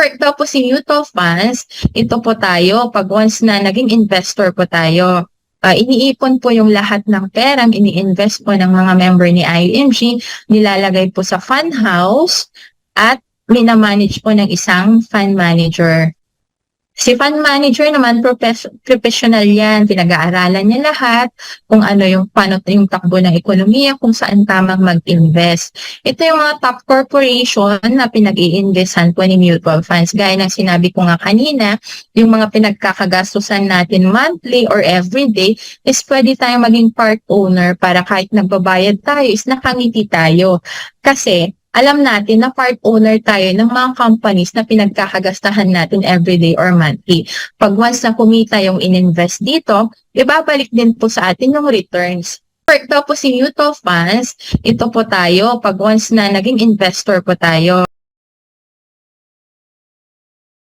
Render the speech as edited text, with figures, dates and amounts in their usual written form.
Daw po si mutual funds, ito po tayo, pag once na naging investor po tayo, iniipon po yung lahat ng perang ini-invest po ng mga member ni IMG, nilalagay po sa fund house at minamanage po ng isang fund manager. Si fund manager naman, professional yan. Pinag-aaralan niya lahat kung ano paano yung takbo ng ekonomiya, kung saan tamang mag-invest. Ito yung mga top corporation na pinag-i-investan po ni mutual funds. Gaya ng sinabi ko nga kanina, yung mga pinagkakagastusan natin monthly or everyday is pwede tayong maging part owner para kahit nagbabayad tayo is nakangiti tayo. Kasi alam natin na part owner tayo ng mga companies na pinagkakagastahan natin everyday or monthly. Pag once na kumita yung ininvest dito, ibabalik din po sa atin yung returns. Daw po si mutual funds, ito po tayo, pag once na naging investor po tayo,